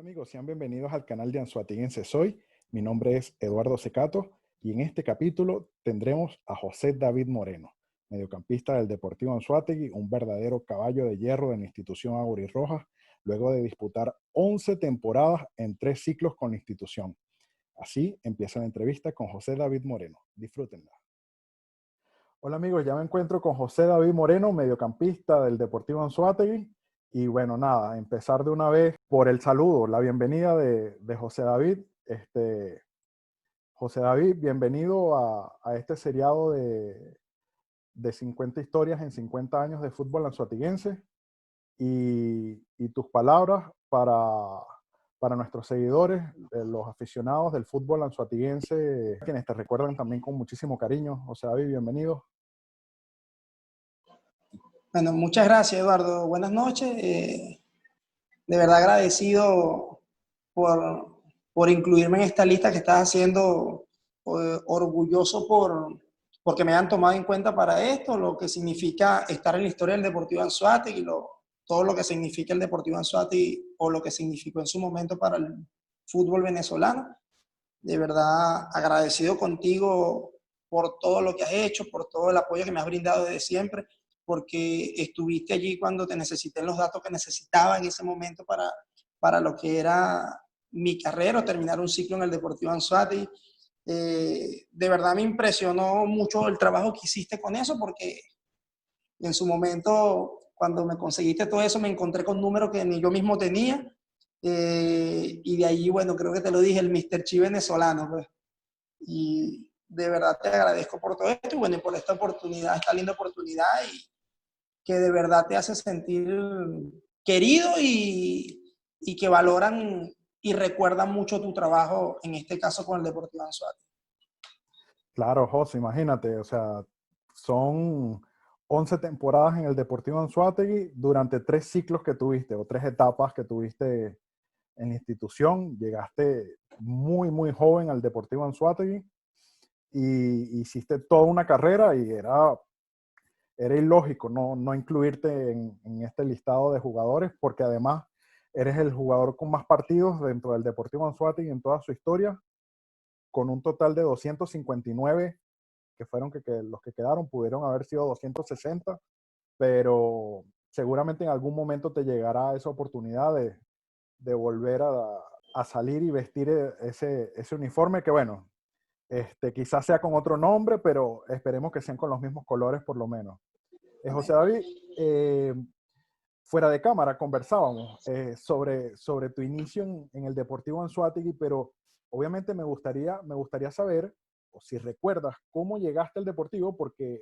Amigos, sean bienvenidos al canal de Anzoáteguense Soy. Mi nombre es Eduardo Secato y en este capítulo tendremos a José David Moreno, mediocampista del Deportivo Anzoátegui, un verdadero caballo de hierro de la institución aurirroja, luego de disputar 11 temporadas en 3 ciclos con la institución. Así empieza la entrevista con José David Moreno. Disfrútenla. Hola amigos, ya me encuentro con José David Moreno, mediocampista del Deportivo Anzoátegui. Y bueno, nada, empezar de una vez por el saludo, la bienvenida de José David. José David, bienvenido a este seriado de 50 historias en 50 años de fútbol anzoatiguense. Y tus palabras para nuestros seguidores, los aficionados del fútbol anzoatiguense, quienes te recuerdan también con muchísimo cariño. José David, bienvenido. Bueno, muchas gracias, Eduardo. Buenas noches. De verdad agradecido por incluirme en esta lista que estás haciendo. Orgulloso porque me han tomado en cuenta para esto, lo que significa estar en la historia del Deportivo Anzoátegui, todo lo que significa el Deportivo Anzoátegui o lo que significó en su momento para el fútbol venezolano. De verdad agradecido contigo por todo lo que has hecho, por todo el apoyo que me has brindado desde siempre, porque estuviste allí cuando te necesité los datos que necesitaba en ese momento para lo que era mi carrera o terminar un ciclo en el Deportivo Anzoátegui. De verdad me impresionó mucho el trabajo que hiciste con eso, porque en su momento, cuando me conseguiste todo eso, me encontré con números que ni yo mismo tenía. Y de ahí, bueno, creo que te lo dije, el Mr. Chi venezolano, pues. Y de verdad te agradezco por todo esto y bueno, y por esta oportunidad, esta linda oportunidad y que de verdad te hace sentir querido y que valoran y recuerdan mucho tu trabajo, en este caso con el Deportivo Anzoátegui. Claro, José, imagínate, o sea, son 11 temporadas en el Deportivo Anzoátegui durante 3 ciclos que tuviste o 3 etapas que tuviste en la institución. Llegaste muy, muy joven al Deportivo Anzoátegui y hiciste toda una carrera y era ilógico no incluirte en este listado de jugadores porque además eres el jugador con más partidos dentro del Deportivo Anzoátegui en toda su historia, con un total de 259 que fueron los que quedaron, pudieron haber sido 260, pero seguramente en algún momento te llegará esa oportunidad de volver a salir y vestir ese uniforme que bueno, quizás sea con otro nombre, pero esperemos que sean con los mismos colores por lo menos. José David, fuera de cámara conversábamos sobre tu inicio en el Deportivo Anzoátegui, pero obviamente me gustaría saber, o si recuerdas, cómo llegaste al Deportivo, porque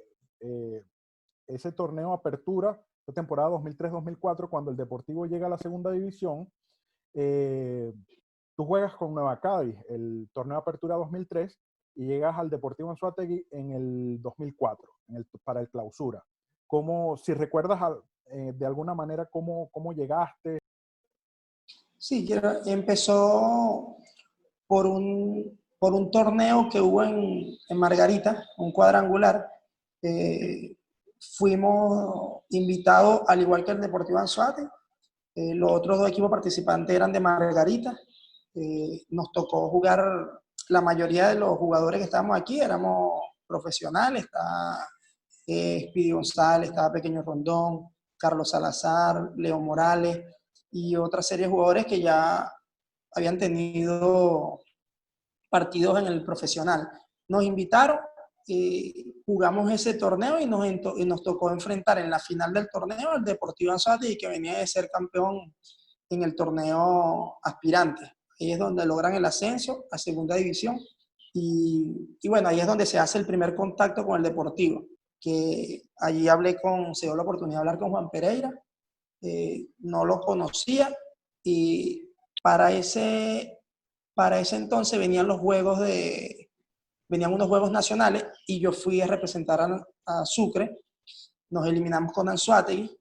ese torneo Apertura, la temporada 2003-2004, cuando el Deportivo llega a la segunda división, tú juegas con Nueva Cádiz, el torneo Apertura 2003, y llegas al Deportivo Anzoátegui en el 2004, para el clausura. Si recuerdas de alguna manera cómo llegaste. Sí, empezó por un torneo que hubo en Margarita, un cuadrangular. Fuimos invitados, al igual que el Deportivo Anzoátegui. Los otros 2 equipos participantes eran de Margarita. Nos tocó jugar, la mayoría de los jugadores que estábamos aquí éramos profesionales. Está Speedy González, estaba Pequeño Rondón, Carlos Salazar, Leo Morales y otra serie de jugadores que ya habían tenido partidos en el profesional. Nos invitaron, jugamos ese torneo y nos tocó enfrentar en la final del torneo al Deportivo Anzoátegui, que venía de ser campeón en el torneo aspirante. Ahí es donde logran el ascenso a segunda división y bueno, ahí es donde se hace el primer contacto con el Deportivo, que allí se dio la oportunidad de hablar con Juan Pereira. No lo conocía y para ese entonces venían unos juegos nacionales y yo fui a representar a Sucre. Nos eliminamos con Anzoátegui,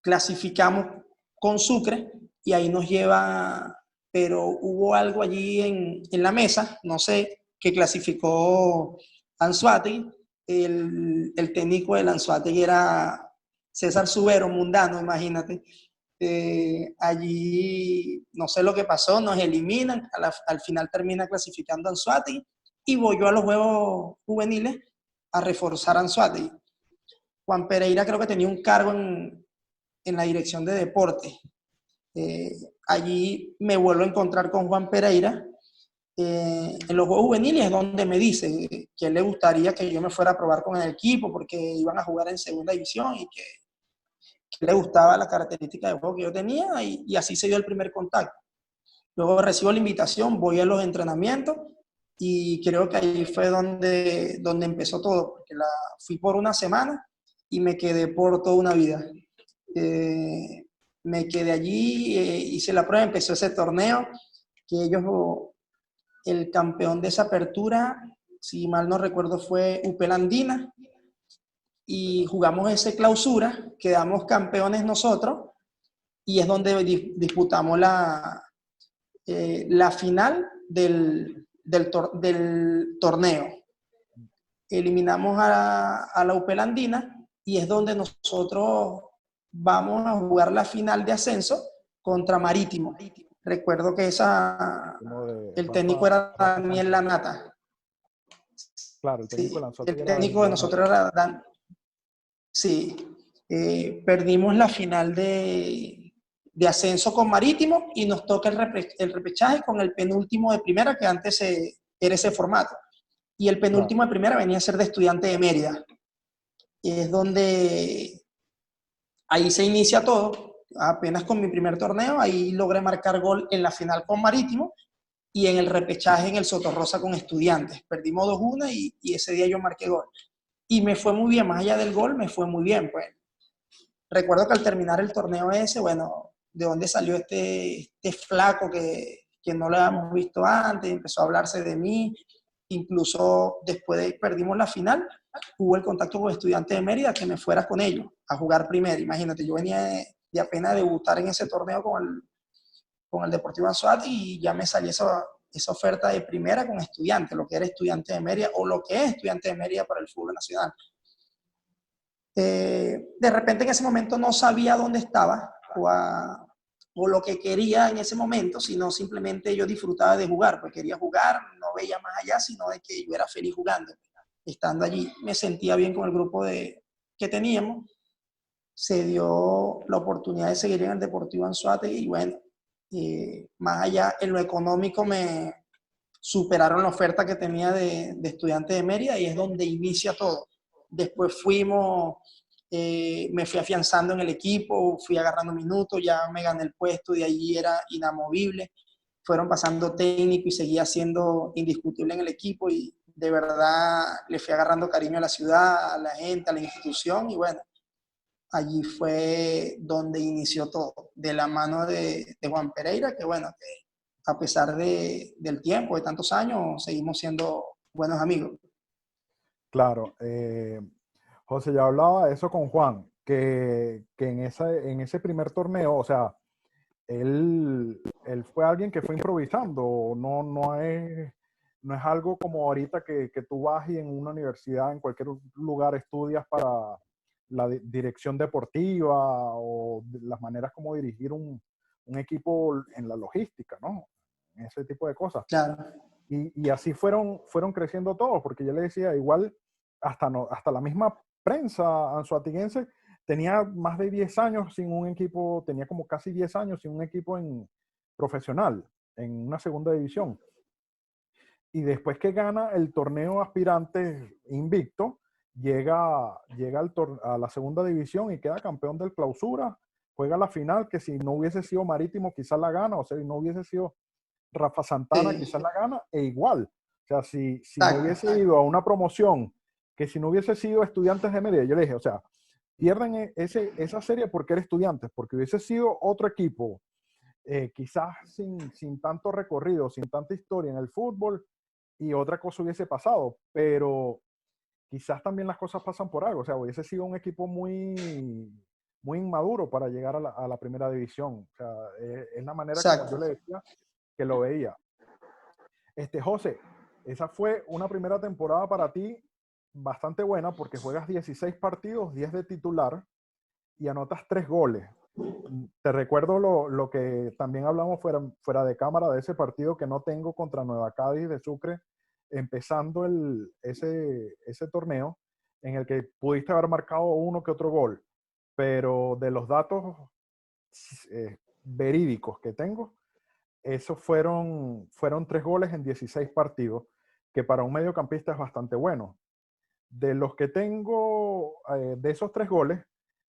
clasificamos con Sucre y ahí nos lleva, pero hubo algo allí en la mesa, no sé, que clasificó Anzoátegui. El técnico del Anzoátegui era César Subero, mundano, imagínate. Allí no sé lo que pasó, nos eliminan, al final termina clasificando Anzoátegui y voy yo a los Juegos Juveniles a reforzar Anzoátegui. Juan Pereira creo que tenía un cargo en la dirección de deportes. Eh, Allí me vuelvo a encontrar con Juan Pereira en los Juegos Juveniles, es donde me dice que le gustaría que yo me fuera a probar con el equipo porque iban a jugar en segunda división y que le gustaba la característica de juego que yo tenía y así se dio el primer contacto. Luego recibo la invitación, voy a los entrenamientos y creo que ahí fue donde empezó todo, porque fui por una semana y me quedé por toda una vida. Eh, Me quedé allí, hice la prueba, empezó ese torneo, que ellos, el campeón de esa apertura, si mal no recuerdo, fue Upelandina, y jugamos ese clausura, quedamos campeones nosotros, y es donde disputamos la final del torneo. Eliminamos a la Upelandina y es donde nosotros vamos a jugar la final de ascenso contra Marítimo. Recuerdo que el técnico era Rafa Daniel Santana. Lanata. Claro, el técnico Sí, lanzó el era técnico de Daniel Lanata. nosotros era Sí, perdimos la final de ascenso con Marítimo y nos toca el repechaje con el penúltimo de primera, que antes era ese formato. Y el Claro. penúltimo de primera venía a ser de Estudiante de Mérida. Y es donde ahí se inicia todo. Apenas con mi primer torneo, ahí logré marcar gol en la final con Marítimo y en el repechaje en el Sotorrosa con Estudiantes. Perdimos 2-1 y ese día yo marqué gol. Y me fue muy bien, más allá del gol, me fue muy bien. Pues recuerdo que al terminar el torneo ese, bueno, de dónde salió este flaco que no lo habíamos visto antes, empezó a hablarse de mí, incluso después de perdimos la final, hubo el contacto con Estudiantes de Mérida que me fuera con ellos a jugar primero. Imagínate, yo venía de apenas debutar en ese torneo con el Deportivo Anzoátegui y ya me salió esa oferta de primera con Estudiantes, lo que era Estudiantes de Mérida o lo que es Estudiantes de Mérida para el fútbol nacional. De repente en ese momento no sabía dónde estaba o lo que quería en ese momento, sino simplemente yo disfrutaba de jugar, pues quería jugar, no veía más allá, sino de que yo era feliz jugando. Estando allí me sentía bien con el grupo que teníamos, se dio la oportunidad de seguir en el Deportivo Anzoátegui y bueno, más allá en lo económico me superaron la oferta que tenía de estudiante de Mérida y es donde inicia todo. Después me fui afianzando en el equipo, fui agarrando minutos, ya me gané el puesto, de allí era inamovible. Fueron pasando técnico y seguía siendo indiscutible en el equipo y de verdad le fui agarrando cariño a la ciudad, a la gente, a la institución y bueno, allí fue donde inició todo, de la mano de Juan Pereira, que bueno, que a pesar del tiempo, de tantos años, seguimos siendo buenos amigos. Claro. José, ya hablaba eso con Juan, que en ese primer torneo, o sea, él fue alguien que fue improvisando, no es algo como ahorita que tú vas y en una universidad, en cualquier lugar estudias para la dirección deportiva o las maneras como dirigir un equipo en la logística, ¿no? Ese tipo de cosas. Claro. Y así fueron creciendo todos, porque yo le decía, igual hasta la misma prensa anzoatiguense tenía más de 10 años sin un equipo, tenía como casi 10 años sin un equipo profesional, en una segunda división. Y después que gana el torneo aspirante invicto, llega a la segunda división y queda campeón del clausura, juega la final, que si no hubiese sido Marítimo quizás la gana, o sea, si no hubiese sido Rafa Santana Sí, quizás la gana, e igual. O sea, si no exacto. hubiese ido a una promoción, que si no hubiese sido Estudiantes de Mérida, yo le dije, o sea, pierden esa serie porque era Estudiantes, porque hubiese sido otro equipo, quizás sin tanto recorrido, sin tanta historia en el fútbol, y otra cosa hubiese pasado, pero quizás también las cosas pasan por algo, o sea, hubiese sido un equipo muy inmaduro para llegar a la primera división. O sea, es la manera como yo Exacto. le decía que lo veía. José, esa fue una primera temporada para ti bastante buena porque juegas 16 partidos, 10 de titular y anotas 3 goles. Te recuerdo lo que también hablamos fuera de cámara de ese partido que no tengo contra Nueva Cádiz de Sucre, empezando ese torneo, en el que pudiste haber marcado uno que otro gol, pero de los datos verídicos que tengo, esos fueron 3 goles en 16 partidos, que para un mediocampista es bastante bueno. De los que tengo, de esos 3 goles,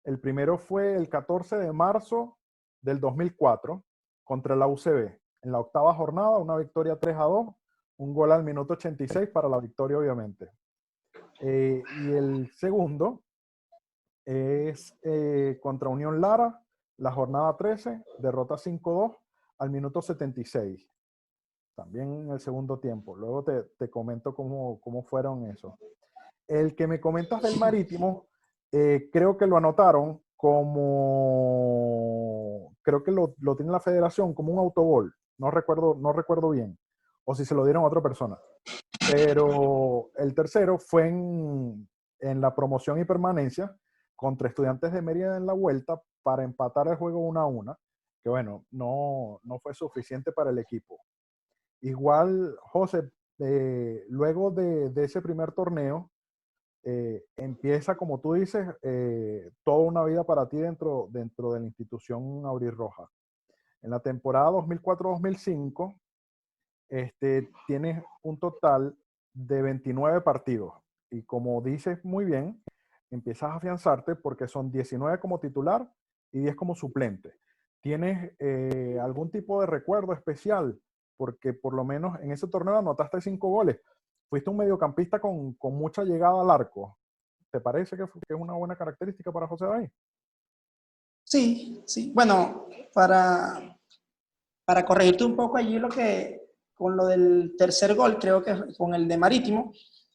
el primero fue el 14 de marzo del 2004 contra la UCB. En la octava jornada, una victoria 3-2, un gol al minuto 86 para la victoria, obviamente. Y el segundo es contra Unión Lara, la jornada 13, derrota 5-2 al minuto 76. También en el segundo tiempo. Luego te comento cómo fueron esos. El que me comentas del Marítimo, creo que lo anotaron como, creo que lo tiene la federación como un autogol. No recuerdo bien. O si se lo dieron a otra persona. Pero el tercero fue en la promoción y permanencia contra Estudiantes de Mérida en la vuelta para empatar el juego 1-1, que bueno, no fue suficiente para el equipo. Igual, José, luego de ese primer torneo, empieza, como tú dices, toda una vida para ti dentro de la institución aurirroja. En la temporada 2004-2005, tienes un total de 29 partidos. Y como dices muy bien, empiezas a afianzarte porque son 19 como titular y 10 como suplente. ¿Tienes algún tipo de recuerdo especial? Porque por lo menos en ese torneo anotaste 5 goles. Fuiste un mediocampista con mucha llegada al arco. ¿Te parece que es una buena característica para José David? Sí, sí. Bueno, para corregirte un poco allí con lo del tercer gol, creo que con el de Marítimo,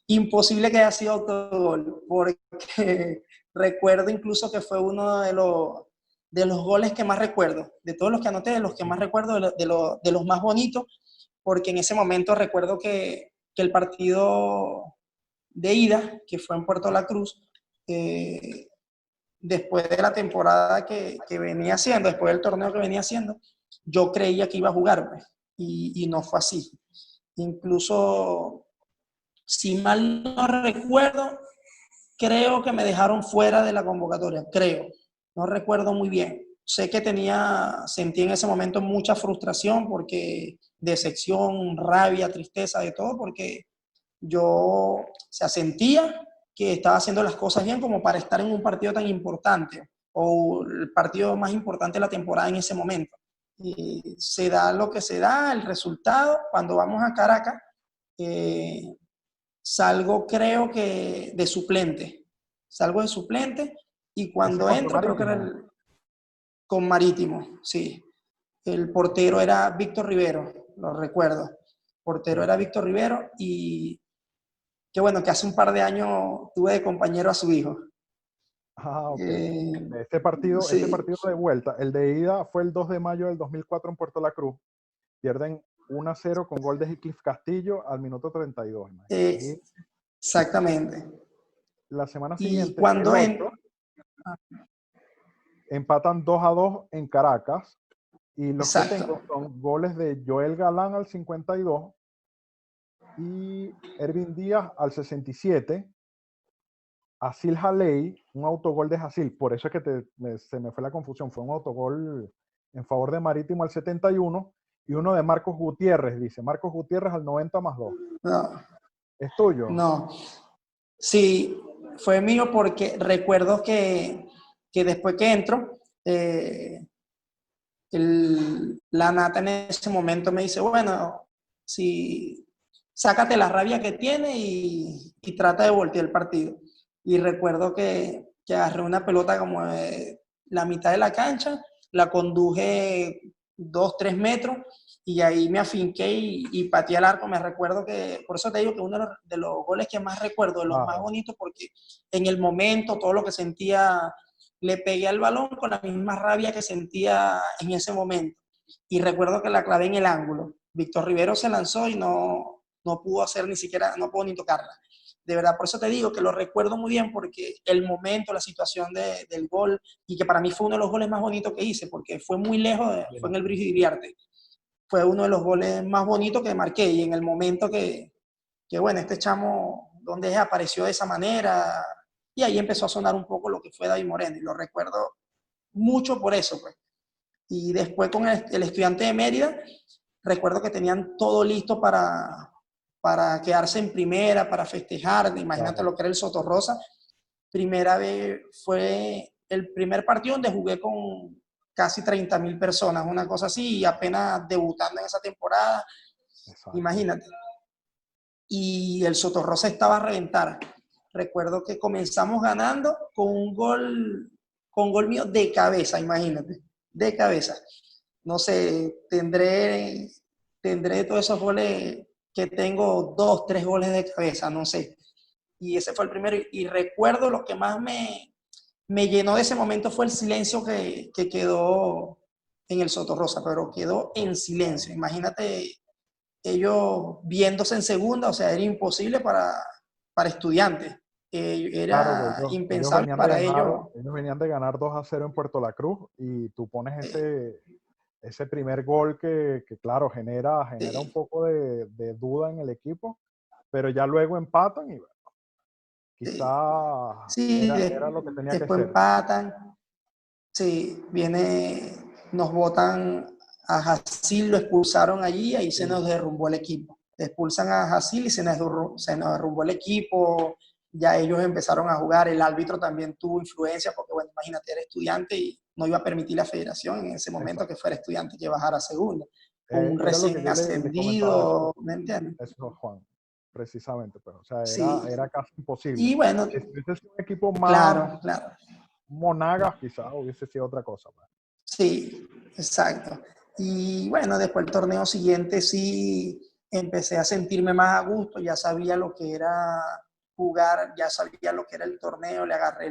imposible que haya sido autogol, porque recuerdo incluso que fue uno de los goles que más recuerdo, de todos los que anoté, de los que más recuerdo, de los más bonitos, porque en ese momento recuerdo que el partido de ida, que fue en Puerto La Cruz, después de la temporada que venía haciendo, después del torneo que venía haciendo, yo creía que iba a jugar, pues, y no fue así. Incluso, si mal no recuerdo, creo que me dejaron fuera de la convocatoria, creo. No recuerdo muy bien. Sé que sentí en ese momento mucha frustración, porque decepción, rabia, tristeza, de todo, porque yo, o sea, sentía que estaba haciendo las cosas bien como para estar en un partido tan importante, o el partido más importante de la temporada en ese momento. Y se da lo que se da, el resultado. Cuando vamos a Caracas, eh, salgo, creo que de suplente. Salgo de suplente, y Ese cuando contra entro, creo que era Marítimo. con Marítimo, sí. El portero era Víctor Rivero, lo recuerdo. El portero era Ok. Víctor Rivero, y qué bueno, que hace un par de años tuve de compañero a su hijo. Ah, ok. Eh, Ese sí, partido de vuelta, el de ida fue el 2 de mayo del 2004 en Puerto La Cruz. Pierden 1-0 con gol de Heathcliff Castillo al minuto 32. eh, Y exactamente. la semana Y siguiente, el 8, empatan 2-2 en Caracas. Y los que exacto. tengo son goles de Joel Galán al 52 y Ervin Díaz al 67. Asil Haley, un autogol de Asil, por eso es que se me fue la confusión, fue un autogol en favor de Marítimo al 71 y uno de Marcos Gutiérrez, dice Marcos Gutiérrez al 90 más 2. No, ¿Es tuyo? no. Sí, fue mío, porque recuerdo que después que entro, la Nata en ese momento me dice, bueno, si sácate la rabia que tiene y trata de voltear el partido. Y recuerdo que agarré una pelota como de la mitad de la cancha, la conduje 2, 3 metros, y ahí me afinqué y pateé al arco. Me recuerdo que, por eso te digo que uno de los goles que más recuerdo, de los más Claro. bonitos, porque en el momento, todo lo que sentía, le pegué al balón con la misma rabia que sentía en ese momento. Y recuerdo que la clavé en el ángulo. Víctor Rivero se lanzó y no pudo hacer ni siquiera, no pudo ni tocarla. De verdad, por eso te digo que lo recuerdo muy bien, porque el momento, la situación del gol, y que para mí fue uno de los goles más bonitos que hice, porque fue muy lejos, fue en el Brígido Iriarte. Fue uno de los goles más bonitos que marqué, y en el momento que bueno, este chamo, donde apareció de esa manera, y ahí empezó a sonar un poco lo que fue David Moreno, y lo recuerdo mucho por eso, pues. Y después con el Estudiante de Mérida, recuerdo que tenían todo listo para quedarse en primera, para festejar. Imagínate Claro. lo que era el Sotorrosa. Primera vez fue el primer partido donde jugué con casi 30.000 personas, una cosa así, y apenas debutando en esa temporada, Exacto. imagínate. Y el Sotorrosa estaba a reventar. Recuerdo que comenzamos ganando con gol mío de cabeza, imagínate, de cabeza. No sé, tendré todos esos goles que tengo, 2, 3 goles de cabeza, no sé. Y ese fue el primero. Y recuerdo lo que más me llenó de ese momento fue el silencio que quedó en el Sotorrosa, pero quedó en silencio. Claro. Imagínate ellos viéndose en segunda, o sea, era imposible para estudiantes. Claro que Era impensable para ellos. ellos venían de ganar 2-0 en Puerto La Cruz y tú pones ese primer gol que claro, genera un Eh, poco de duda en el equipo, pero ya luego empatan y bueno, eh, quizá sí, era lo que tenía que después ser. empatan. Sí, nos botan a Jacil, lo expulsaron allí, ahí se nos Sí, derrumbó el equipo. Expulsan a Jacil y se nos derrumbó el equipo, ya ellos empezaron a jugar, el árbitro también tuvo influencia, porque bueno, imagínate, era estudiante y no iba a permitir la federación en ese momento que exacto. fuera estudiante que bajara a segunda. Un Era lo que recién yo le comentaba ascendido, ¿me entiendes? eso a Juan, precisamente, pues, o sea, Sí, era casi imposible. y bueno, Si hubiese sido un equipo más claro, claro. Monagas, quizás hubiese sido otra cosa, pues. Sí, exacto. Y bueno, después el torneo siguiente sí empecé a sentirme más a gusto, ya sabía lo que era jugar, ya sabía lo que era el torneo, le agarré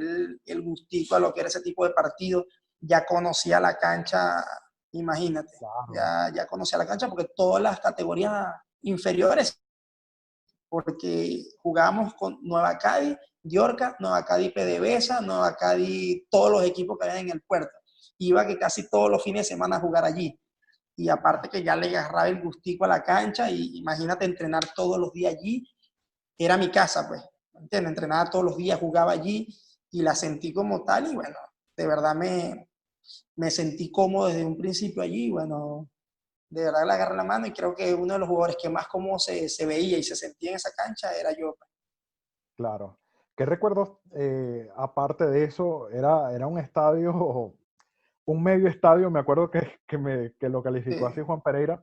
el gustico a lo que era ese tipo de partido, ya conocía la cancha, imagínate, Claro, ya conocía la cancha porque todas las categorías inferiores, porque jugábamos con Nueva Cádiz, Diorca, Nueva Cádiz PDVSA, Nueva Cádiz, todos los equipos que había en el puerto. Iba que casi todos los fines de semana a jugar allí. Y aparte que ya le agarraba el gustico a la cancha, y imagínate entrenar todos los días allí, era mi casa, pues, ¿me entiendes? Entrenaba todos los días, jugaba allí y la sentí como tal y bueno, de verdad me sentí cómodo desde un principio allí y bueno, de verdad le agarré la mano y creo que uno de los jugadores que más cómodo se veía y se sentía en esa cancha era yo, pues. claro. ¿Qué recuerdos, aparte de eso, era un estadio, un medio estadio, me acuerdo que lo calificó Sí, así Juan Pereira,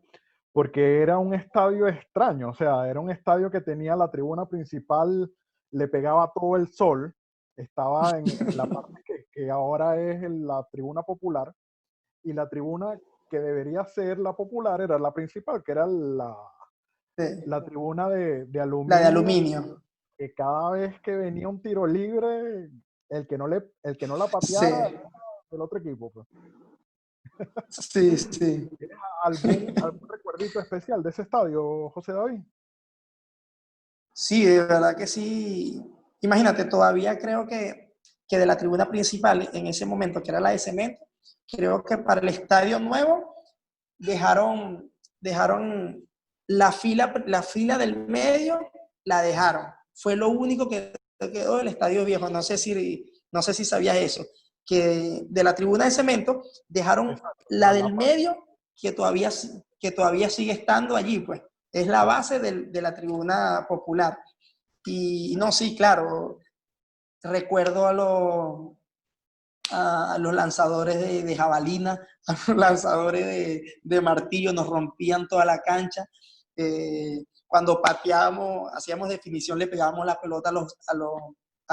porque era un estadio extraño, o sea, era un estadio que tenía la tribuna principal, le pegaba todo el sol, estaba en la parte que ahora es la tribuna popular, y la tribuna que debería ser la popular era la principal, que era la sí. tribuna de La de aluminio, aluminio. que cada vez que venía un tiro libre, el que no la Sí, pateara era del otro equipo, pues. sí, sí. ¿Tienes algún recuerdito especial de ese estadio, José David? Sí, de verdad que sí. Imagínate, todavía creo que de la tribuna principal en ese momento, que era la de cemento, creo que para el estadio nuevo dejaron la fila del medio, la dejaron. Fue lo único que quedó del estadio viejo. No sé si sabías eso, que de la tribuna de cemento dejaron Exacto, la del parte. medio que todavía sigue estando allí, pues. Es la Claro, base de la tribuna popular. Y no, sí, claro, recuerdo a los lanzadores de jabalina, a los lanzadores de martillo, nos rompían toda la cancha. Cuando pateábamos, hacíamos definición, le pegábamos la pelota a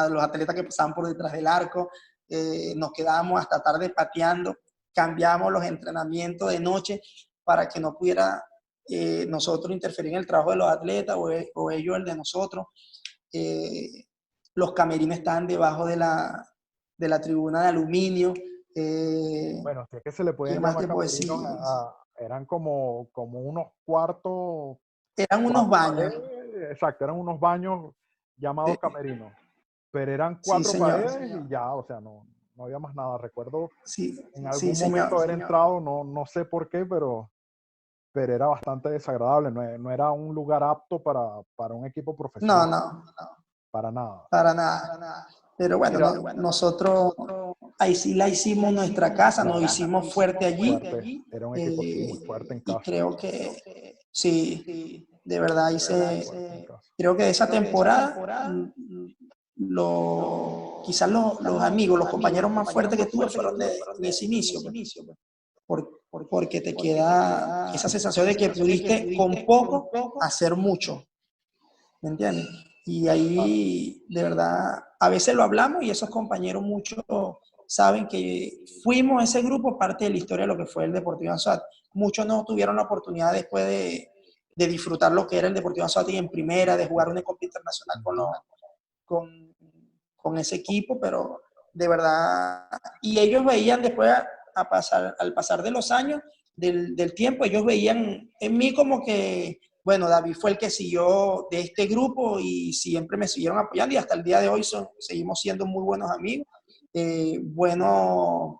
los atletas que pasaban por detrás del arco, nos quedábamos hasta tarde pateando, cambiábamos los entrenamientos de noche para que no pudiera nosotros interferir en el trabajo de los atletas o ellos el de nosotros. Eh, los camerinos estaban debajo de la tribuna de aluminio. bueno, si es que se le ¿Qué pueden más llamar te puedo camerinos, decir? eran como unos cuartos, Eran unos 4 baños. paredes, exacto, eran unos baños llamados camerinos, pero eran Sí, 4 señor. paredes y ya, o sea, no había más nada. Recuerdo Sí, en sí, algún señor. momento haber entrado, no sé por qué, pero era bastante desagradable, no era un lugar apto para un equipo No, profesional, no, para nada. para nada. Pero bueno, Mira, nosotros ahí sí la hicimos nuestra casa, nos claro, hicimos fuerte allí. fuerte, era un equipo sí, muy fuerte en Y casa, creo que sí, de verdad fuerte en casa. creo que esa temporada, quizás los amigos, los compañeros más fuertes que tuve fueron en ese inicio, pues, porque te queda esa sensación de que pudiste con poco hacer mucho, ¿me entiendes? Y ahí, de verdad, a veces lo hablamos y esos compañeros muchos saben que fuimos ese grupo parte de la historia de lo que fue el Deportivo Anzoátegui. Muchos no tuvieron la oportunidad después de disfrutar lo que era el Deportivo Anzoátegui en primera, de jugar una Copa Internacional con, con ese equipo, pero de verdad, y ellos veían después al pasar de los años, del tiempo, ellos veían en mí como que, bueno, David fue el que siguió de este grupo y siempre me siguieron apoyando y hasta el día de hoy seguimos siendo muy buenos amigos, buenos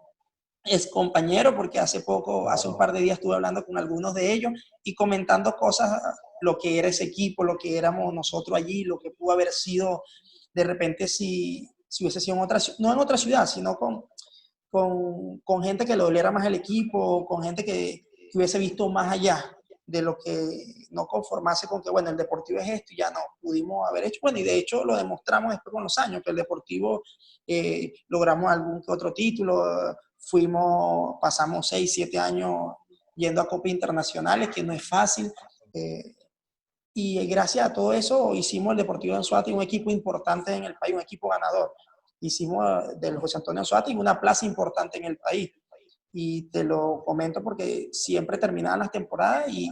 es compañero, porque hace un Claro, par de días estuve hablando con algunos de ellos y comentando cosas, lo que era ese equipo, lo que éramos nosotros allí, lo que pudo haber sido de repente si hubiese sido en otra, no en otra ciudad, sino con gente que le doliera más el equipo, con gente que hubiese visto más allá de lo que no conformarse con que, bueno, el Deportivo es esto y ya no, pudimos haber hecho, bueno, y de hecho lo demostramos después con los años, que el Deportivo logramos algún que otro título, pasamos 6, 7 años yendo a Copas Internacionales, que no es fácil, y gracias a todo eso hicimos el Deportivo Anzoátegui un equipo importante en el país, un equipo ganador. Hicimos del José Antonio Anzoátegui una plaza importante en el país. Y te lo comento porque siempre terminaban las temporadas y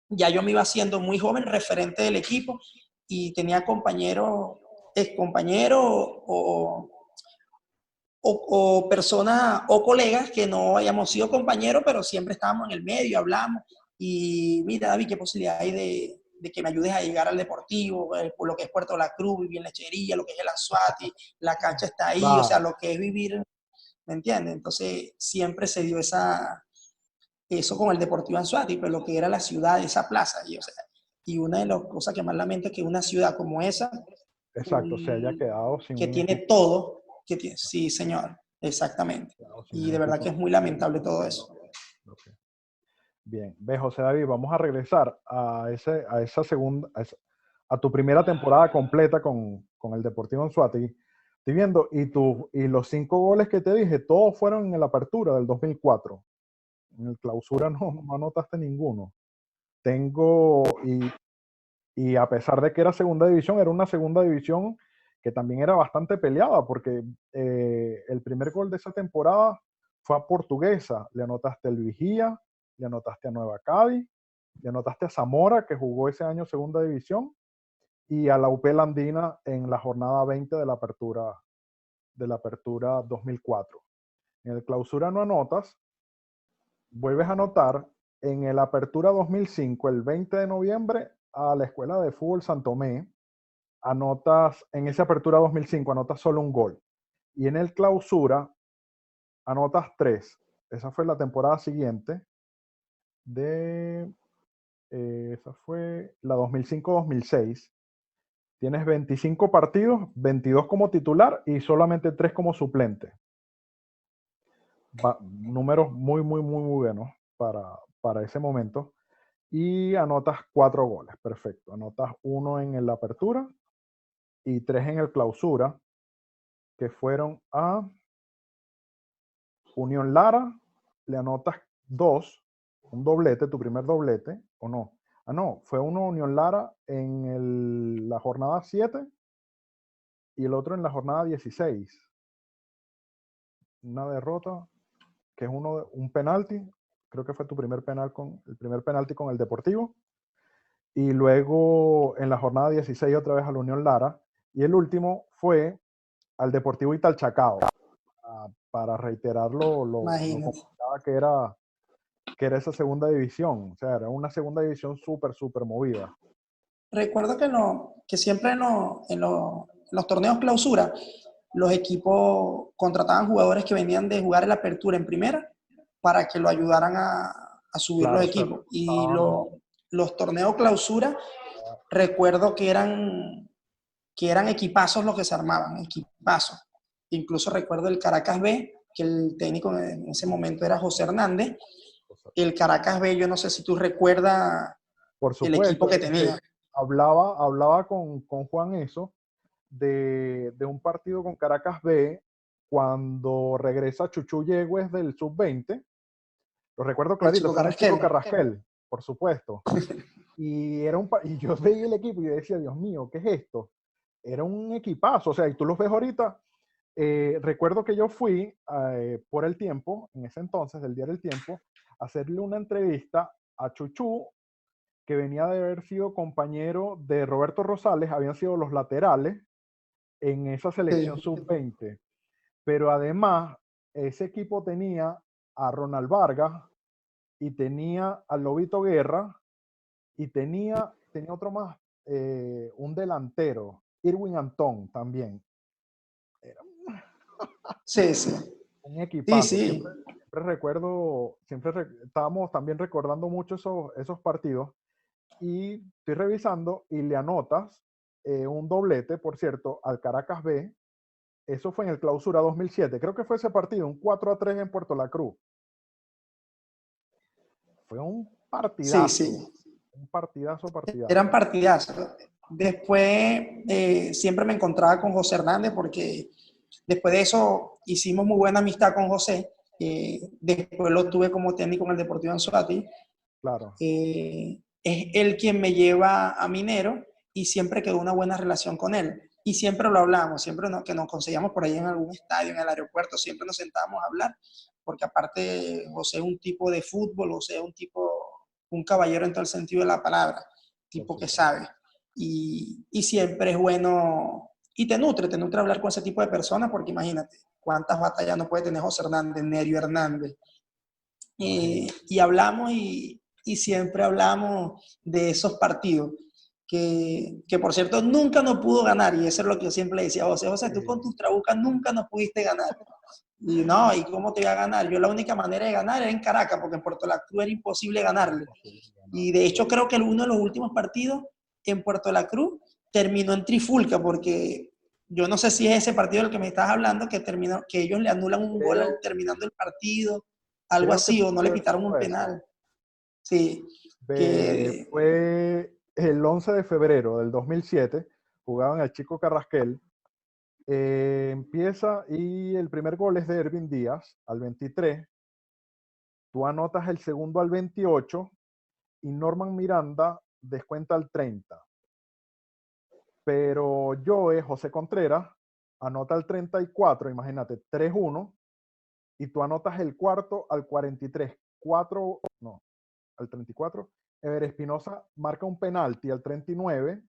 ya yo me iba haciendo muy joven, referente del equipo, y tenía compañeros, ex compañeros o personas o colegas que no hayamos sido compañeros, pero siempre estábamos en el medio, hablamos. Y mira, David, ¿qué posibilidad hay de que me ayudes a llegar al Deportivo, por lo que es Puerto La Cruz, vivir en Lechería, lo que es el Anzoátegui, la cancha está ahí, o sea, claro, lo que es vivir, ¿me entiendes? Entonces, siempre se dio eso con el Deportivo Anzoátegui, pero lo que era la ciudad, esa plaza. Y, o sea, y una de las cosas que más lamento es que una ciudad como esa, exacto, se haya quedado sin que un tiene equipo, todo, sí, señor, exactamente. quedado sin Y un de verdad equipo que es muy profesional. lamentable todo eso. Ok. Bien, ve José David, vamos a regresar a esa segunda, a tu primera temporada completa con el Deportivo Anzoátegui. Estoy viendo, y los 5 goles que te dije, todos fueron en la apertura del 2004. En el clausura no anotaste ninguno. Tengo, y a pesar de que era segunda división, era una segunda división que también era bastante peleada, porque el primer gol de esa temporada fue a Portuguesa. Le anotaste el Vigía, le anotaste a Nueva Cádiz, le anotaste a Zamora, que jugó ese año segunda división, y a la UP Andina en la jornada 20 de la apertura 2004. En el clausura no anotas, vuelves a anotar en el apertura 2005, el 20 de noviembre, a la Escuela de Fútbol Santomé, anotas, en esa apertura 2005, anotas solo un gol. Y en el clausura, anotas 3. Esa fue la temporada siguiente esa fue la 2005-2006. Tienes 25 partidos, 22 como titular y solamente 3 como suplente. Números muy buenos para ese momento. Y anotas 4 goles, perfecto. Anotas 1 en la apertura y 3 en el clausura, que fueron a Unión Lara, le anotas 2, un doblete, tu primer doblete, ¿o no? Ah, no, fue uno Unión Lara en la jornada 7 y el otro en la jornada 16. Una derrota, que es un penalti, creo que fue tu el primer penalti con el Deportivo. Y luego en la jornada 16 otra vez a la Unión Lara. Y el último fue al Deportivo Italchacao, para reiterar lo Imagínate. complicada que era que era esa segunda división. O sea, era una segunda división súper, súper movida. Recuerdo que siempre en los torneos clausura, los equipos contrataban jugadores que venían de jugar en la apertura en primera para que lo ayudaran a subir los Claro, se equipos. Y reforzaban. los torneos clausura, recuerdo que eran equipazos los que se armaban, equipazos. Incluso recuerdo el Caracas B, que el técnico en ese momento era José Hernández. El Caracas B, yo no sé si tú recuerdas Por el equipo supuesto, que tenía. hablaba con Juan eso, de un partido con Caracas B, cuando regresa Chuchu Yegües del sub-20. Lo recuerdo El clarito, Chico está en el Chico Carrasquel. Carrasquel, por supuesto. Y yo veía el equipo y decía, Dios mío, ¿qué es esto? Era un equipazo, o sea, y tú los ves ahorita. Recuerdo que yo fui por El Tiempo, en ese entonces, del diario El Tiempo, a hacerle una entrevista a Chuchu, que venía de haber sido compañero de Roberto Rosales, habían sido los laterales en esa selección Sí. sub-20. Pero además, ese equipo tenía a Ronald Vargas y tenía a Lobito Guerra y tenía otro más, un delantero, Irwin Antón también. Era Sí, sí. un Sí, equipazo. sí. Siempre recuerdo, estábamos también recordando mucho esos partidos y estoy revisando y le anotas un doblete, por cierto, al Caracas B. Eso fue en el Clausura 2007. Creo que fue ese partido, un 4-3 en Puerto La Cruz. Fue Sí, sí. un partidazo, Eran partidazo. partidazos. Después siempre me encontraba con José Hernández porque después de eso hicimos muy buena amistad con José. Después lo tuve como técnico en el Deportivo Anzoátegui. Claro. Es él quien me lleva a Minero y siempre quedó una buena relación con él. Y siempre lo hablamos, siempre que nos conseguíamos por ahí en algún estadio, en el aeropuerto, siempre nos sentábamos a hablar, porque aparte José es un tipo de fútbol, José es un tipo, un caballero en todo el sentido de la palabra, Por tipo que supuesto. sabe. Y siempre es bueno, y te nutre hablar con ese tipo de personas, porque imagínate, cuántas batallas no puede tener José Hernández, Nerio Hernández, Imagínate. y hablamos y siempre hablamos de esos partidos. Que por cierto nunca nos pudo ganar y eso es lo que yo siempre le decía a José, José, tú con tus trabucas nunca nos pudiste ganar. Y no, ¿y cómo te iba a ganar? Yo la única manera de ganar era en Caracas, porque en Puerto La Cruz era imposible ganarle. Imposible ganar. Y de hecho creo que uno de los últimos partidos en Puerto La Cruz terminó en trifulca, porque yo no sé si es ese partido del que me estás hablando, que, terminó, que ellos le anulan un gol Creo, terminando el partido, algo creo que así, o no pudo le haber pitaron sido un eso. penal. Sí, que Fue el 11 de febrero del 2007, jugaban el Chico Carrasquel. Empieza y el primer gol es de Ervin Díaz al 23. Tú anotas el segundo al 28 y Norman Miranda descuenta al 30. Pero José Contreras, anota el 34, imagínate, 3-1, y tú anotas el cuarto al 43, 4, no, al 34. Ever Espinosa marca un penalti al 39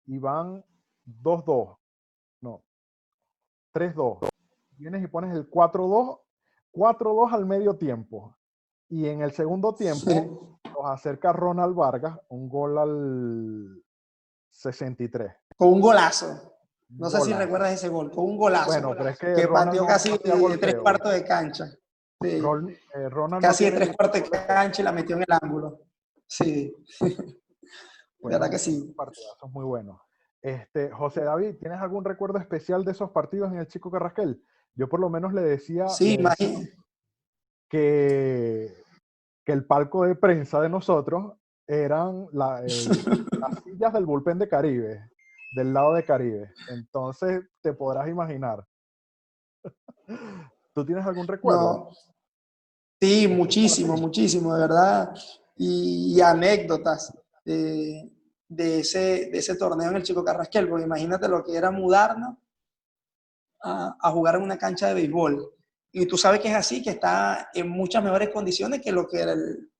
y van 2-2, no, 3-2. Vienes y pones el 4-2, 4-2 al medio tiempo. Y en el segundo tiempo sí, nos acerca Ronald Vargas, un gol al 63. con un golazo. Un No sé si golazo. recuerdas ese gol, con un golazo, Bueno, pero es que que Ronald pateó no casi hacía de tres golpeo. cuartos de cancha. Sí, Ronald no casi de tiene tres mucho cuartos de goleo. cancha y la metió en el ángulo. Sí, verdad que Fueron sí. partidazos muy buenos. José David, ¿tienes algún recuerdo especial de esos partidos en el Chico Carrasquel? Yo por lo menos Sí, le decía imagínate. que, que el palco de prensa de nosotros eran las sillas del bullpen de Caribe, del lado de Caribe. Entonces te podrás imaginar. ¿Tú tienes algún recuerdo No, sí, especial muchísimo, así? muchísimo, de verdad. Y anécdotas de ese torneo en el Chico Carrasquel, porque imagínate lo que era mudarnos a jugar en una cancha de béisbol. Y tú sabes que es así, que está en muchas mejores condiciones que lo que era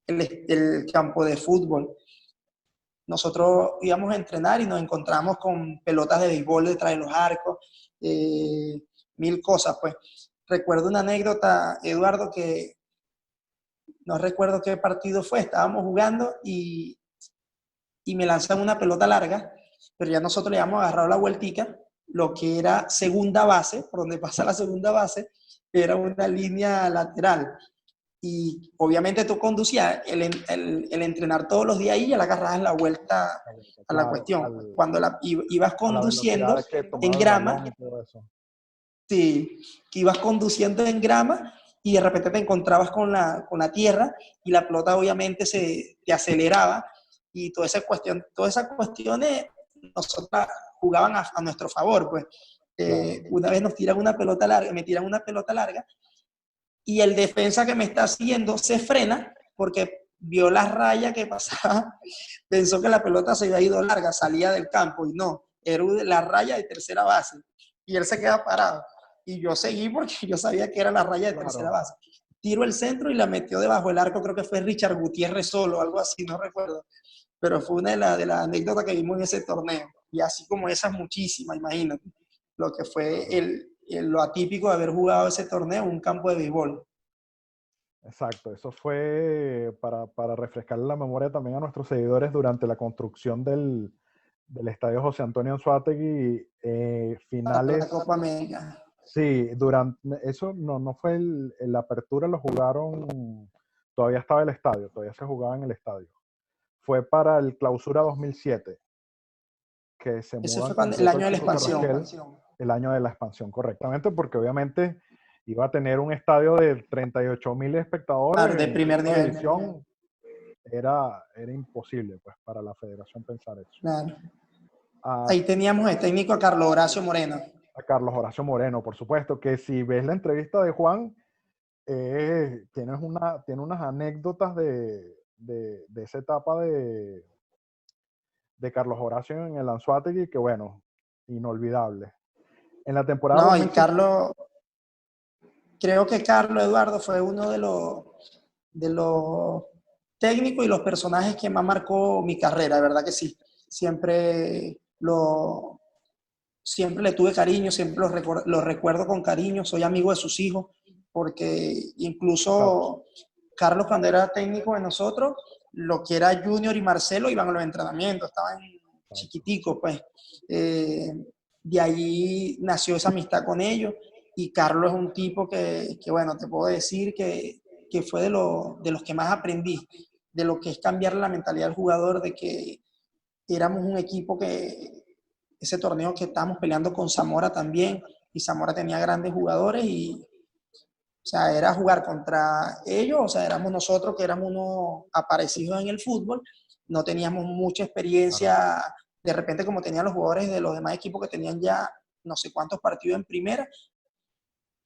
el campo de fútbol. Nosotros íbamos a entrenar y nos encontramos con pelotas de béisbol detrás de los arcos, mil cosas, pues. Recuerdo una anécdota, Eduardo, que no recuerdo qué partido fue, estábamos jugando y me lanzan una pelota larga, pero ya nosotros le habíamos agarrado la vueltica, lo que era segunda base, por donde pasa la segunda base, era una línea lateral. Y obviamente tú conducías, el entrenar todos los días ahí, ya le agarrabas la vuelta a la Claro, cuestión. Cuando ibas a la conduciendo velocidad que en tomaba el balón y grama, todo eso. sí, que ibas conduciendo en grama y de repente te encontrabas con la tierra y la pelota obviamente te aceleraba y todas esas cuestiones nosotros jugaban a nuestro favor, pues. Claro, Una vez nos tiran una pelota larga, me tiran una pelota larga y el defensa que me está siguiendo se frena porque vio la raya que pasaba, pensó que la pelota se había ido larga, salía del campo y no, era la raya de tercera base y él se queda parado. Y yo seguí porque yo sabía que era la raya de tercera claro. base. Tiro el centro y la metió debajo del arco, creo que fue Richard Gutiérrez solo, algo así, no recuerdo. Pero fue una de las anécdotas que vimos en ese torneo. Y así como esas muchísimas, imagínate, lo que fue Claro. lo atípico de haber jugado ese torneo en un campo de béisbol. Exacto, eso fue para refrescarle la memoria también a nuestros seguidores durante la construcción del Estadio José Antonio Anzoátegui, Para la finales, Copa América. sí, durante, eso no fue la apertura, lo jugaron, todavía estaba el estadio, todavía se jugaba en el estadio. Fue para el Clausura 2007, que se Ese mudan fue el completo al año de la Chico expansión. Carrasquel, el año de la expansión, correctamente, porque obviamente iba a tener un estadio de 38.000 Claro, espectadores de en primer segunda nivel. división. Era imposible pues para la federación pensar eso. Claro. A, Ahí teníamos el técnico a Carlos Horacio Moreno. a Carlos Horacio Moreno, por supuesto, que si ves la entrevista de Juan, tiene unas anécdotas de esa etapa de Carlos Horacio en el Anzoátegui que, bueno, inolvidable. En la temporada No, y 2005, Carlos, creo que Carlos Eduardo fue uno de los técnicos y los personajes que más marcó mi carrera, de verdad que sí. Siempre siempre le tuve cariño, siempre lo recuerdo con cariño, soy amigo de sus hijos, porque exacto, incluso Carlos cuando era técnico de nosotros, lo que era Junior y Marcelo iban a los entrenamientos, estaban exacto. chiquiticos, pues. Eh, de allí nació esa amistad con ellos y Carlos es un tipo bueno, te puedo decir que fue de los que más aprendí, de lo que es cambiar la mentalidad del jugador, de que éramos un equipo que ese torneo que estábamos peleando con Zamora también, y Zamora tenía grandes jugadores y, o sea, era jugar contra ellos, o sea, éramos nosotros que éramos unos aparecidos en el fútbol, no teníamos mucha Claro. experiencia, de repente como tenían los jugadores de los demás equipos que tenían ya no sé cuántos partidos en primera,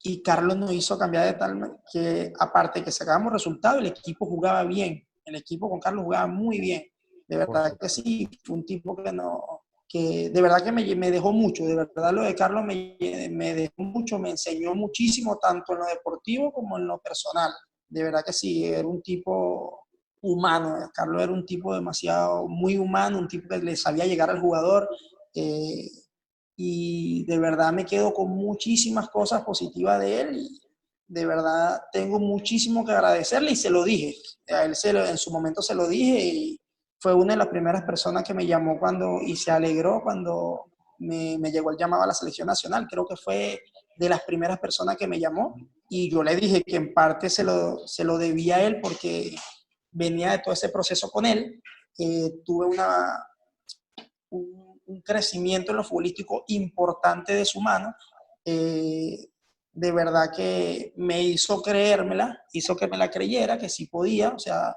y Carlos nos hizo cambiar de tal que, aparte que sacábamos resultados, el equipo jugaba bien, el equipo con Carlos jugaba muy bien, de Por verdad que supuesto. sí, fue un tipo que no, que de verdad que me dejó mucho, de verdad lo de Carlos me dejó mucho, me enseñó muchísimo, tanto en lo deportivo como en lo personal, de verdad que sí, era un tipo humano, Carlos era un tipo demasiado, muy humano, un tipo que le sabía llegar al jugador, eh, y de verdad me quedo con muchísimas cosas positivas de él y de verdad tengo muchísimo que agradecerle y se lo dije. A él en su momento se lo dije y fue una de las primeras personas que me llamó y se alegró cuando me llegó el llamado a la selección nacional. Creo que fue de las primeras personas que me llamó y yo le dije que en parte se lo debía a él porque venía de todo ese proceso con él. Tuve un crecimiento en lo futbolístico importante de su mano. De verdad que me hizo creérmela, hizo que me la creyera, que sí podía, o sea,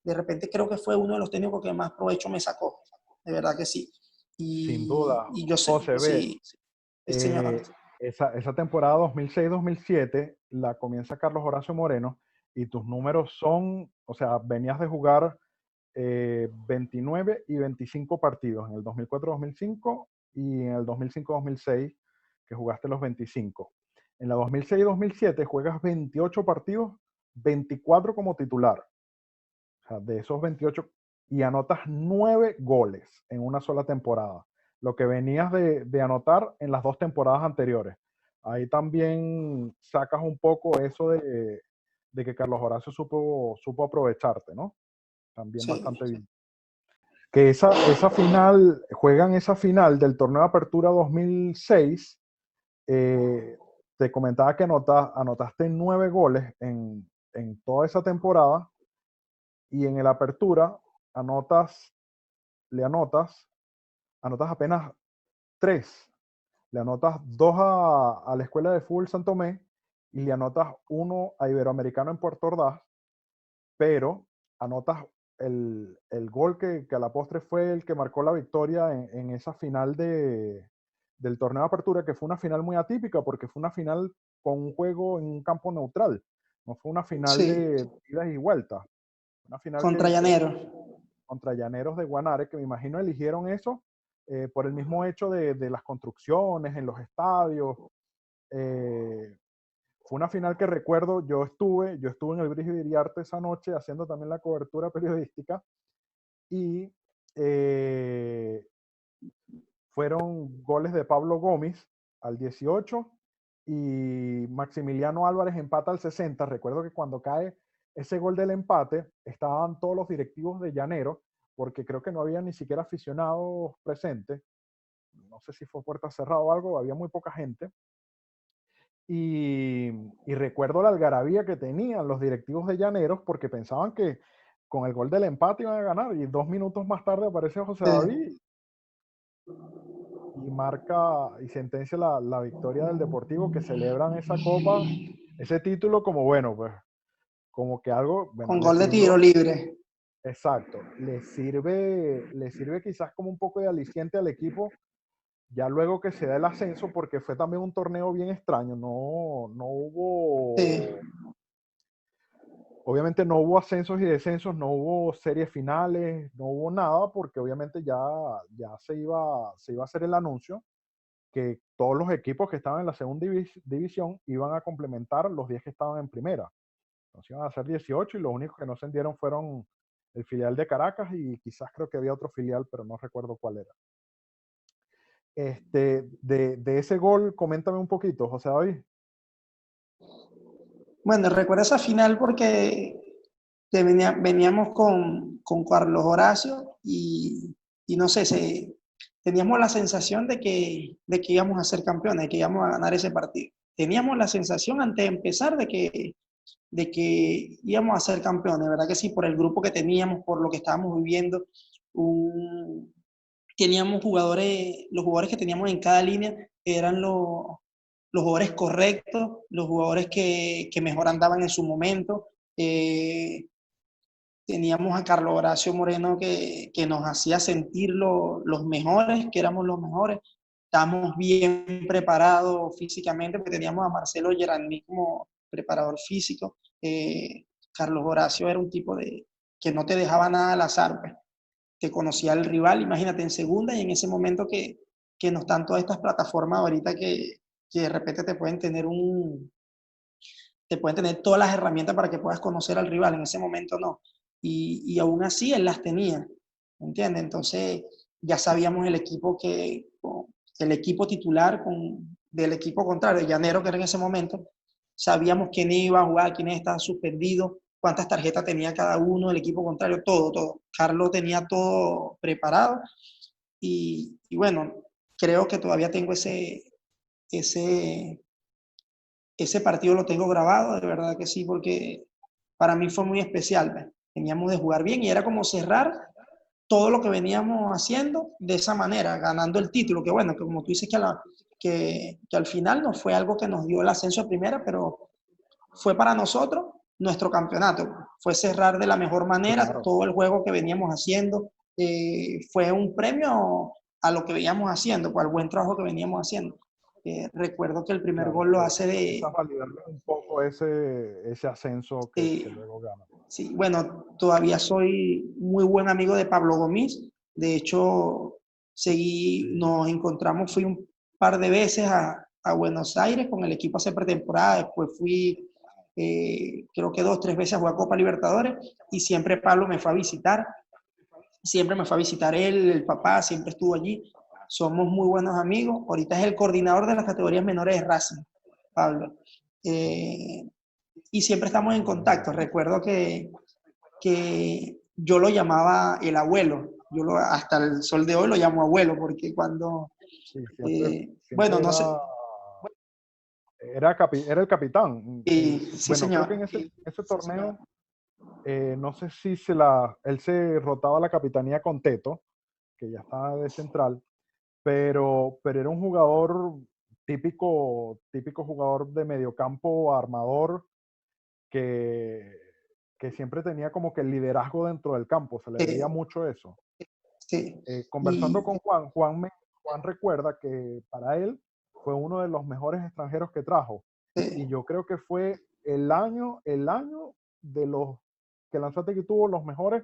de repente creo que fue uno de los técnicos que más provecho me sacó, de verdad que sí. Sin duda, Y yo sé, José, ve, sí, sí, señor. eh, esa temporada 2006-2007 la comienza Carlos Horacio Moreno y tus números son, o sea, venías de jugar 29 y 25 partidos en el 2004-2005 y en el 2005-2006 que jugaste los 25. En la 2006-2007 juegas 28 partidos, 24 como titular. O sea, de esos 28 y anotas 9 goles en una sola temporada. Lo que venías de anotar en las dos temporadas anteriores. Ahí también sacas un poco eso de que Carlos Horacio supo aprovecharte, ¿no? También Sí. bastante bien. Que esa final, juegan esa final del torneo de Apertura 2006. Te comentaba que anotaste 9 goles en toda esa temporada, y en el Apertura anotas apenas 3. Le anotas 2 a la Escuela de Fútbol San Tomé y le anotas 1 a Iberoamericano en Puerto Ordaz, pero anotas el gol que a la postre fue el que marcó la victoria en esa final del torneo de Apertura, que fue una final muy atípica porque fue una final con un juego en un campo neutral. No fue una final Sí, de idas y vueltas. Una final contra que Llanero. contra Llaneros de Guanare, que me imagino eligieron eso por el mismo hecho de las construcciones en los estadios. Eh, Fue una final que recuerdo, yo estuve en el Brígido Iriarte esa noche haciendo también la cobertura periodística, y fueron goles de Pablo Gómez al 18 y Maximiliano Álvarez empata al 60. Recuerdo que cuando cae ese gol del empate, estaban todos los directivos de Llanero, porque creo que no había ni siquiera aficionados presentes. No sé si fue puerta cerrada o algo, había muy poca gente. Y recuerdo la algarabía que tenían los directivos de Llaneros porque pensaban que con el gol del empate iban a ganar, y 2 minutos más tarde aparece José David y marca y sentencia la victoria del Deportivo, que celebran esa copa, ese título como bueno, pues como que algo, bueno, Con le gol de tiro sirvió, libre. exacto, le sirve quizás como un poco de aliciente al equipo ya luego que se da el ascenso, porque fue también un torneo bien extraño, no Sí. hubo, obviamente no hubo ascensos y descensos, no hubo series finales, no hubo nada, porque obviamente ya se iba a hacer el anuncio que todos los equipos que estaban en la segunda división iban a complementar los 10 que estaban en primera. Entonces iban a ser 18, y los únicos que no ascendieron fueron el filial de Caracas y quizás creo que había otro filial, pero no recuerdo cuál era. De ese gol, coméntame un poquito, José David. Bueno, recuerdo esa final porque veníamos con Carlos Horacio y no sé, teníamos la sensación de que íbamos a ser campeones, de que íbamos a ganar ese partido. Teníamos la sensación antes de empezar de que íbamos a ser campeones, ¿verdad que sí? Por el grupo que teníamos, por lo que estábamos viviendo. Teníamos jugadores, los jugadores que teníamos en cada línea eran los jugadores correctos, los jugadores que mejor andaban en su momento. Teníamos a Carlos Horacio Moreno que nos hacía sentir los mejores, que éramos los mejores. Estábamos bien preparados físicamente, porque teníamos a Marcelo Gerardini como preparador físico. Carlos Horacio era un tipo que no te dejaba nada al azar, pues. Que conocía al rival, imagínate, en segunda, y en ese momento que no están todas estas plataformas ahorita que de repente te pueden tener todas las herramientas para que puedas conocer al rival, en ese momento no. Y aún así él las tenía, ¿entiendes? Entonces ya sabíamos el equipo titular del equipo contrario, Llanero, que era en ese momento, sabíamos quién iba a jugar, quién estaba suspendido, cuántas tarjetas tenía cada uno del equipo contrario, todo, todo. Carlos tenía todo preparado y bueno, creo que todavía tengo ese, ese partido lo tengo grabado, de verdad que sí, porque para mí fue muy especial, ¿ves? Teníamos de jugar bien y era como cerrar todo lo que veníamos haciendo de esa manera, ganando el título, que bueno, que como tú dices que al final no fue algo que nos dio el ascenso a primera, pero fue para nosotros nuestro campeonato. Fue cerrar de la mejor manera Claro, todo el juego que veníamos haciendo. Fue un premio a lo que veníamos haciendo, al buen trabajo que veníamos haciendo. Recuerdo que el primer claro, gol lo hace quizás validarle un poco ese ascenso que de luego gana. sí, bueno, todavía soy muy buen amigo de Pablo Gómez. De hecho, Sí. nos encontramos, fui un par de veces a Buenos Aires con el equipo a hacer pretemporada. Después fui, creo que 2, 3 veces a jugar Copa Libertadores y siempre Pablo me fue a visitar. Siempre me fue a visitar él, el papá, siempre estuvo allí. Somos muy buenos amigos. Ahorita es el coordinador de las categorías menores de Racing, Pablo. Eh, y siempre estamos en contacto. Recuerdo que yo lo llamaba el abuelo. Hasta el sol de hoy lo llamo abuelo, porque cuando, Sí, siempre bueno, no sé, era el capitán. sí Bueno, creo que señor, en ese torneo, no sé si él se rotaba la capitanía con Teto, que ya estaba de central, pero era un jugador típico jugador de mediocampo, armador, que, que siempre tenía como que el liderazgo dentro del campo, se le veía eh, mucho eso. sí, Conversando y con Juan recuerda que para él fue uno de los mejores extranjeros que trajo. Y yo creo que fue el año de los que Lanzategui tuvo los mejores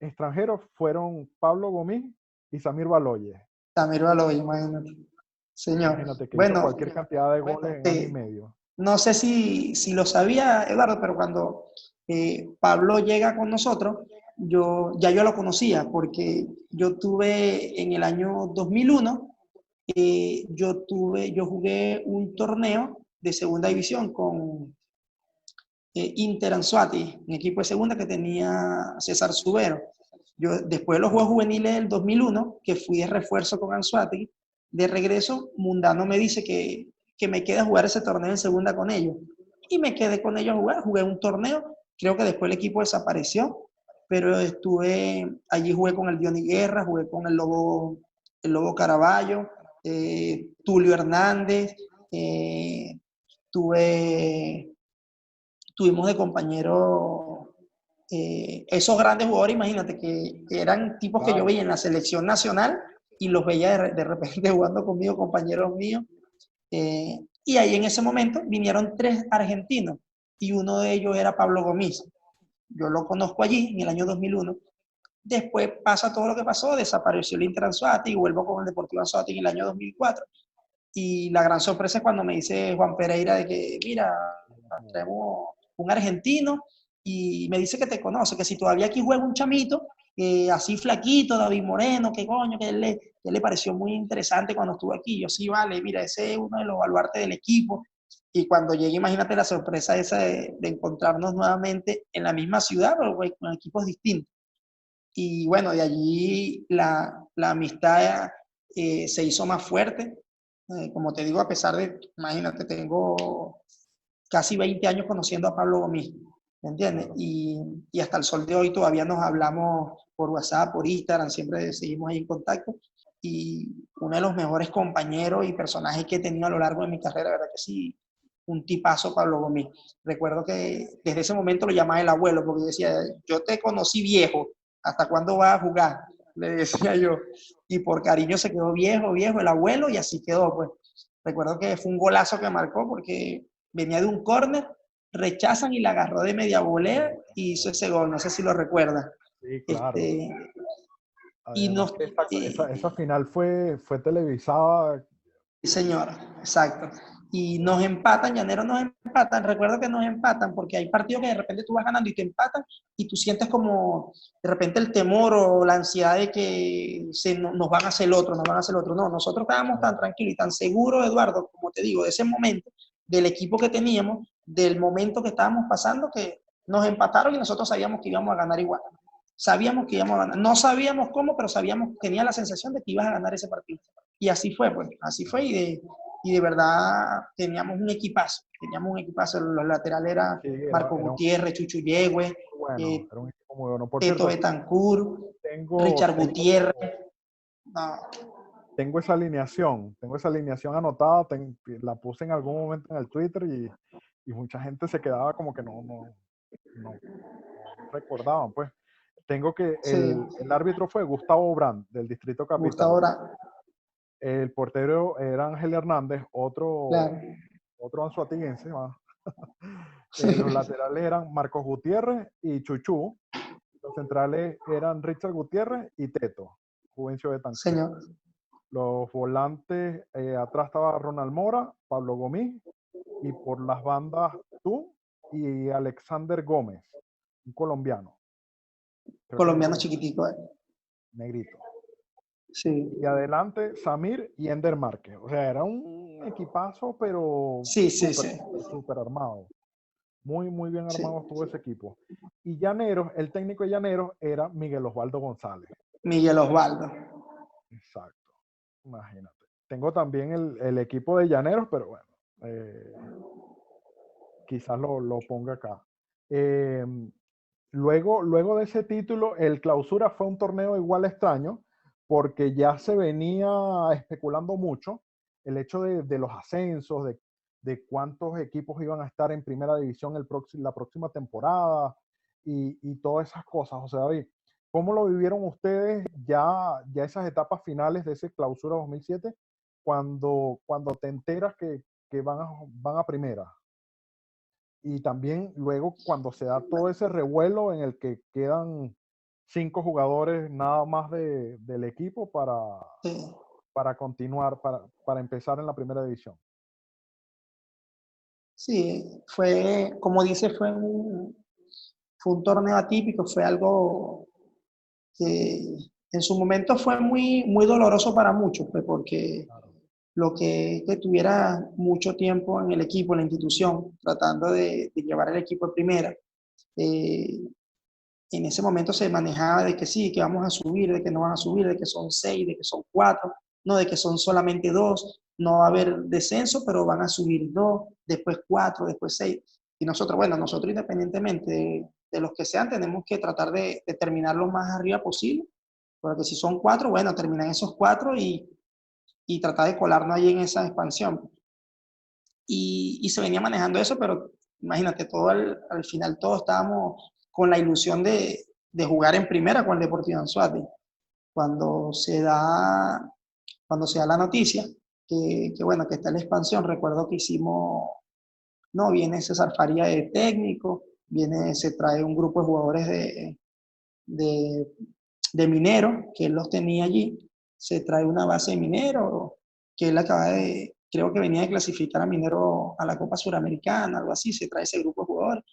extranjeros fueron Pablo Gomís y Samir Baloyes. Tamir Baloy, imagínate, señor. Imagínate que hizo Bueno, cualquier cantidad de goles en año y medio. no sé si lo sabía, Eduardo, pero cuando Pablo llega con nosotros, yo lo conocía, porque yo tuve en el año 2001, yo jugué un torneo de segunda división con Inter Anzoátegui, un equipo de segunda que tenía César Subero. Yo, después de los Juegos Juveniles del 2001, que fui de refuerzo con Anzoátegui, de regreso, Mundano me dice que me quede a jugar ese torneo en segunda con ellos. Y me quedé con ellos a jugar, jugué un torneo, creo que después el equipo desapareció, pero allí jugué con el Diony Guerra, jugué con el Lobo Caraballo, Tulio Hernández, tuve tuvimos de compañeros esos grandes jugadores, imagínate, que eran tipos que yo Claro. veía en la selección nacional y los veía de repente jugando conmigo, compañeros míos. Y ahí en ese momento vinieron 3 argentinos y uno de ellos era Pablo Gomis. Yo lo conozco allí en el año 2001. Después pasa todo lo que pasó, desapareció el Inter Anzoátegui y vuelvo con el Deportivo Anzoátegui en el año 2004. Y la gran sorpresa es cuando me dice Juan Pereira de que, mira, traemos un argentino y me dice que te conoce, que si todavía aquí juega un chamito, así flaquito, David Moreno, que coño, que él le pareció muy interesante cuando estuvo aquí. Yo sí, vale, mira, ese es uno de los baluartes del equipo. Y cuando llegue, imagínate la sorpresa esa de encontrarnos nuevamente en la misma ciudad, pero con equipos distintos. Y bueno, de allí la amistad se hizo más fuerte. Como te digo, a pesar de, imagínate, tengo casi 20 años conociendo a Pablo Gomis, ¿me entiendes? Claro. Y hasta el sol de hoy todavía nos hablamos por WhatsApp, por Instagram, siempre seguimos ahí en contacto. Y uno de los mejores compañeros y personajes que he tenido a lo largo de mi carrera, ¿verdad que sí? Un tipazo Pablo Gomis. Recuerdo que desde ese momento lo llamaba el abuelo, porque decía, yo te conocí viejo, ¿hasta cuándo vas a jugar? Le decía yo. Y por cariño se quedó viejo, viejo, el abuelo, y así quedó, pues. Recuerdo que fue un golazo que marcó porque venía de un córner, rechazan y la agarró de media volea y hizo ese gol, no sé si lo recuerdas. Sí, claro. Este, y Además nos, que esa final fue televisada. Sí, señor, exacto. Y nos empatan, Llanero nos empatan. Recuerdo que nos empatan porque hay partidos que de repente tú vas ganando y te empatan y tú sientes como de repente el temor o la ansiedad de que nos van a hacer el otro, nos van a hacer el otro. No, nosotros estábamos tan tranquilos y tan seguros, Eduardo, como te digo, de ese momento, del equipo que teníamos, del momento que estábamos pasando, que nos empataron y nosotros sabíamos que íbamos a ganar igual. Sabíamos que íbamos a ganar. No sabíamos cómo, pero sabíamos, tenía la sensación de que ibas a ganar ese partido. Y así fue, pues, así fue. Y de verdad teníamos un equipazo. Los laterales eran Sí, Marco era un Gutiérrez, Chuchu Yegüe, equipo muy bueno, era un equipo muy bueno. Por Teto cierto, Betancourt, tengo, Richard tengo, Gutiérrez. No, tengo esa alineación anotada, la puse en algún momento en el Twitter y mucha gente se quedaba como que no recordaban, pues. Tengo que, sí, el árbitro fue Gustavo Brand, del Distrito Gustavo Capital. Bra, El portero era Ángel Hernández, claro. otro anzoatiguense más. Los laterales eran Marcos Gutiérrez y Chuchú. Los centrales eran Richard Gutiérrez y Teto, Juvencio Betancourt. Señor, Los volantes, atrás estaba Ronald Mora, Pablo Gomís, y por las bandas tú y Alexander Gómez, un colombiano. Creo que era colombiano colombiano, chiquitico. negrito. Sí, Y adelante Samir y Ender Márquez. O sea, era un equipazo, pero sí, sí, súper, sí. súper, súper armado. Muy, muy bien Sí, armado estuvo ese equipo. Y Llaneros, el técnico de Llaneros era Miguel Osvaldo González. Miguel Osvaldo. Exacto. Imagínate. Tengo también el equipo de Llaneros, pero bueno, quizás lo ponga acá. Eh, luego de ese título, el Clausura fue un torneo igual extraño, porque ya se venía especulando mucho el hecho de los ascensos, de cuántos equipos iban a estar en primera división la próxima temporada y todas esas cosas. O sea, David, ¿cómo lo vivieron ustedes ya esas etapas finales de ese Clausura 2007 cuando te enteras que van a primera? Y también luego cuando se da todo ese revuelo en el que quedan 5 jugadores nada más del equipo Sí, para continuar, para empezar en la primera división. sí, fue, como dice, fue un torneo atípico, fue algo que en su momento fue muy, muy doloroso para muchos, pues, porque Claro, lo que tuviera mucho tiempo en el equipo, en la institución, tratando de llevar el equipo a primera. Eh, en ese momento se manejaba de que sí, que vamos a subir, de que no van a subir, de que son 6, de que son 4, no, de que son solamente 2, no va a haber descenso, pero van a subir 2, después 4, después 6. Y nosotros, bueno, nosotros independientemente de los que sean, tenemos que tratar de terminar lo más arriba posible, porque si son 4, bueno, terminan esos 4 y tratar de colarnos ahí en esa expansión. Y se venía manejando eso, pero imagínate, al final todos estábamos con la ilusión de jugar en primera con el Deportivo Anzoátegui. Cuando se da, cuando se da la noticia que bueno, que está en la expansión, recuerdo que hicimos, no, viene César Faría de técnico, se trae un grupo de jugadores de, de Minero, que él los tenía allí, se trae una base de Minero, que él acaba creo que venía de clasificar a Minero a la Copa Suramericana, algo así, se trae ese grupo de jugadores.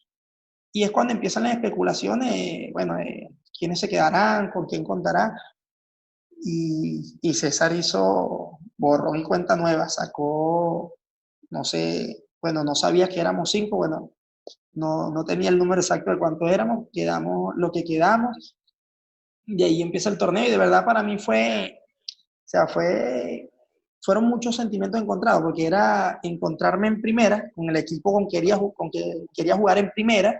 Y es cuando empiezan las especulaciones, bueno, quiénes se quedarán, con quién contará. Y César hizo borrón y cuenta nueva, sacó, no sé, bueno, no sabía que éramos 5, bueno, no tenía el número exacto de cuánto éramos, quedamos lo que quedamos, y ahí empieza el torneo y de verdad para mí o sea, fueron muchos sentimientos encontrados, porque era encontrarme en primera, con el equipo con que quería jugar en primera,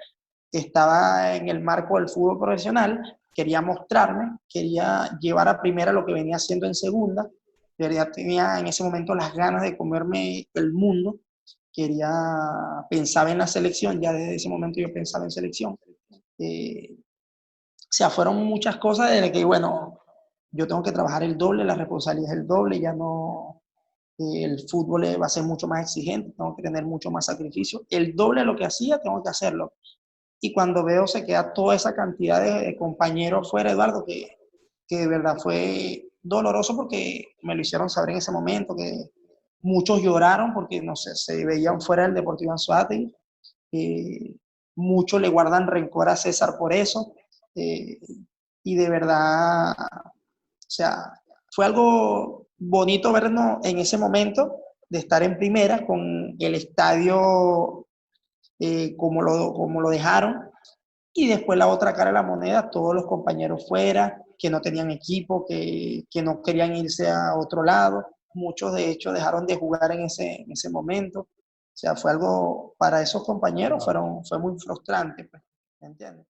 estaba en el marco del fútbol profesional, quería mostrarme, quería llevar a primera lo que venía haciendo en segunda, de verdad tenía en ese momento las ganas de comerme el mundo, pensaba en la selección, ya desde ese momento yo pensaba en selección. O sea, fueron muchas cosas de que, bueno, yo tengo que trabajar el doble, la responsabilidad es el doble, ya no, el fútbol va a ser mucho más exigente, tengo que tener mucho más sacrificio. El doble de lo que hacía, tengo que hacerlo. Y cuando veo se queda toda esa cantidad de compañeros fuera, Eduardo, que de verdad fue doloroso porque me lo hicieron saber en ese momento, que muchos lloraron porque, no sé, se veían fuera del Deportivo Anzoátegui. Muchos le guardan rencor a César por eso. Eh, y de verdad, o sea, fue algo bonito vernos en ese momento de estar en primera con el estadio como lo dejaron. Y después la otra cara de la moneda, todos los compañeros fuera, que no tenían equipo, que no querían irse a otro lado. Muchos de hecho dejaron de jugar en ese momento. O sea, fue algo, para esos compañeros claro. fue muy frustrante, pues, ¿me entiendes?